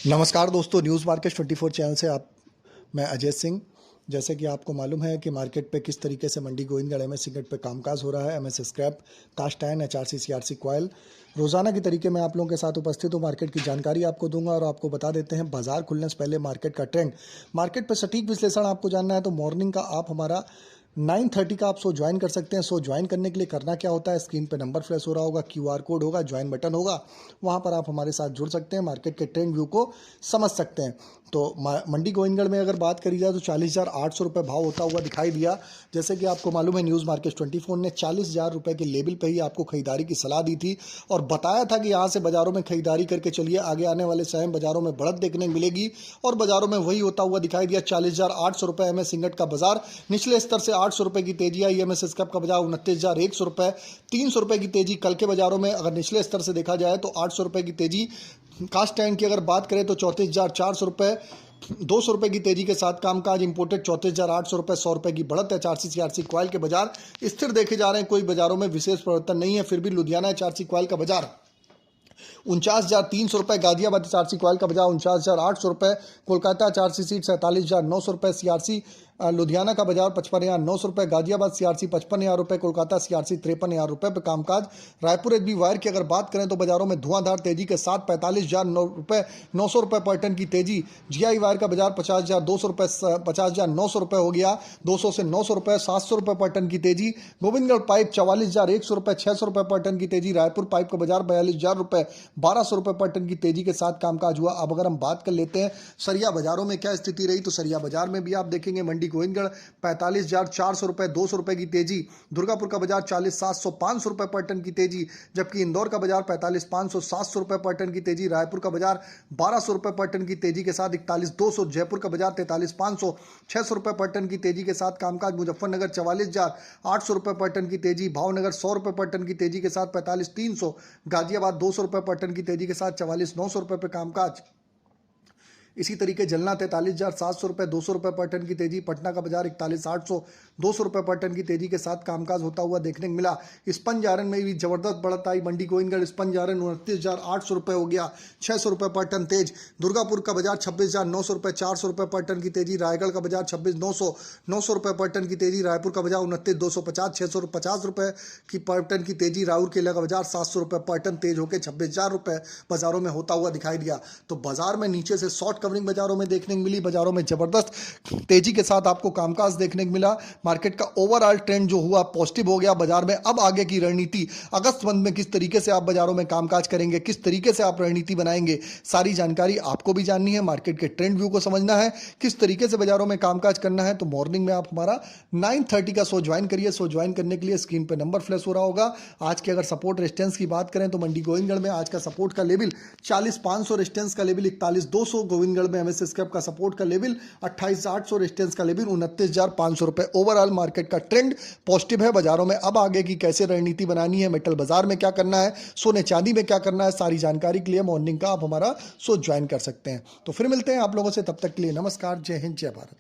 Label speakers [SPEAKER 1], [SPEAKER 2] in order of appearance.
[SPEAKER 1] नमस्कार दोस्तों, news market 24 channel से मैं अजय सिंह। जैसे कि आपको मालूम है कि मार्केट पे किस तरीके से मंडी गोविंदगढ़ एमएस सिगरेट पे कामकाज हो रहा है। MS scrap, cast iron, HRC, CRC coil रोजाना की तरीके मैं आप लोगों के साथ उपस्थित हूँ। मार्केट की जानकारी आपको दूंगा और आपको बता देते हैं बाजार खुलने से पहले मार्केट का ट्रेंड। मार्केट पर सटीक विश्लेषण आपको जानना है तो मॉर्निंग का आप हमारा 9:30 का आप शो ज्वाइन कर सकते हैं। शो ज्वाइन करने के लिए करना क्या होता है, स्क्रीन पे नंबर फ्लैश हो रहा होगा, क्यूआर कोड होगा, ज्वाइन बटन होगा, वहाँ पर आप हमारे साथ जुड़ सकते हैं, मार्केट के ट्रेंड व्यू को समझ सकते हैं। तो मंडी गोविंदगढ़ में अगर बात करी जाए तो 40,800 रुपये भाव होता हुआ दिखाई दिया। जैसे कि आपको मालूम है, न्यूज़ मार्केट 24 ने 40,000 रुपये के लेवल पे ही आपको खरीदारी की सलाह दी थी और बताया था कि यहाँ से बाज़ारों में खरीदारी करके चलिए, आगे आने वाले समय में बाज़ारों में बढ़त देखने को मिलेगी। और बाज़ारों में वही होता हुआ दिखाई दिया। 40,800 रुपये एमएस सिगरेट का बाजार, निचले स्तर से 800 रुपये की तेजी आई। एमएस स्क्रैप का बाजार 29,100 रुपये, 300 रुपये की तेजी कल के बाज़ारों में। अगर निचले स्तर से देखा जाए तो 800 रुपये की तेजी। कास्ट आयरन की अगर बात करें तो 34,400 रुपये, 200 रुपये की तेजी के साथ कामकाज। इंपोर्टेड 34,800 रुपये, 100 रुपये की बढ़त है। एचआरसी, सीआरसी कॉयल के बाजार स्थिर देखे जा रहे हैं, कोई बाजारों में विशेष परिवर्तन नहीं है। फिर भी लुधियाना एचआरसी कॉयल का बाजार 49,300 रुपये, गाजियाबाद एचआरसी कॉयल का बाजार 49,800 रुपये, कोलकाता एचआरसी सीट 47,900 रुपये, सीआरसी लुधियाना का बाजार 55,900 रुपये, गाजियाबाद सीआरसी 55,000 रुपये, कोलकाता सीआरसी 53,000 रुपये पर कामकाज। रायपुर एचबी वायर की अगर बात करें तो बाजारों में धुआंधार तेजी के साथ 45,000 रुपये, 900 रुपये पर टन की तेजी। जीआई वायर का बाजार 50,200 रुपये, 50,900 रुपये हो गया, 200 से 900 रुपये, 700 रुपये पर टन की तेजी। गोविंदगढ़ पाइप 44,100 रुपये, 600 रुपये पर टन की तेजी। रायपुर पाइप का बाजार 42,000 रुपये, 1,200 रुपये पर टन की तेजी के साथ कामकाज हुआ। अब अगर हम बात कर लेते हैं सरिया बाजारों में क्या स्थिति रही, तो सरिया बाजार में भी आप देखेंगे मंडी गोविंदगढ़ 45,400 रुपये, 200 रुपये की तेजी। दुर्गापुर का बाजार 40,700, 500 रुपये पर टन की तेजी, जबकि इंदौर का बाजार 45,500, 700 रुपये पर टन की तेजी। रायपुर का बाजार 1,200 रुपये पर टन की तेजी के साथ 41,200। जयपुर का बाजार 43,500, 600 रुपये पर टन की तेजी के साथ कामकाज। मुजफ्फरनगर 44,800 रुपये पर टन की तेजी। भावनगर 100 रुपये पर टन की तेजी के साथ 45,300। गाजियाबाद 200 रुपये पर टन की तेजी के साथ 44,900 रुपये पर कामकाज। इसी तरीके जलना 43,700 रुपये, 200 रुपये पर टन की तेजी। पटना का बाजार 41,800, 200 रुपये पर टन की तेजी के साथ कामकाज होता हुआ देखने को मिला। स्पंज आयरन में भी जबरदस्त बढ़त आई। मंडी गोविंदगढ़ स्पंज आयरन 29,800 रुपये हो गया, 600 रुपये पर टन तेज। दुर्गापुर का बाजार 26,900 रुपये, 400 रुपये पर टन की तेजी। रायगढ़ का बाजार 26,900, 900 रुपये पर टन की तेजी। रायपुर का बाजार 29,250, 650 रुपये की पर टन की तेजी। राउरकेला का बाजार 700 रुपये पर टन तेज होकर 26,000 रुपये बाजारों में होता हुआ दिखाई दिया। तो बाजार में नीचे से शॉर्ट कवरिंग बाजारों में देखने को मिली। बाजारों में जबरदस्त तेजी के साथ आपको कामकाज देखने को मिला। मार्केट का ओवरऑल ट्रेंड जो हुआ पॉजिटिव हो गया बाजार में। अब आगे की रणनीति अगस्त मंथ में किस तरीके से आप बाजारों में कामकाज करेंगे, किस तरीके से आप रणनीति बनाएंगे, सारी जानकारी आपको भी जाननी है। मार्केट के ट्रेंड व्यू को समझना है, किस तरीके से बाजारों में कामकाज करना है। तो मॉर्निंग में आप हमारा 9:30 का शो ज्वाइन करिए। शो ज्वाइन करने के लिए स्क्रीन पर नंबर फ्लैश हो रहा होगा। आज के अगर सपोर्ट रेजिस्टेंस की बात करें तो मंडी गोविंदगढ़ में आज का सपोर्ट का लेवल 40,500, रेजिस्टेंस का लेवल 41,200। गोविंदगढ़ में एमएस स्क्रैप का सपोर्ट का लेवल 28,800, रेजिस्टेंस का लेवल 29,500 रुपए। ओवरऑल मार्केट का ट्रेंड पॉजिटिव है बाजारों में। अब आगे की कैसे रणनीति बनानी है, मेटल बाजार में क्या करना है, सोने चांदी में क्या करना है, सारी जानकारी के लिए मॉर्निंग का आप हमारा शो ज्वाइन कर सकते हैं। तो फिर मिलते हैं आप लोगों से, तब तक के लिए नमस्कार, जय हिंद, जय भारत।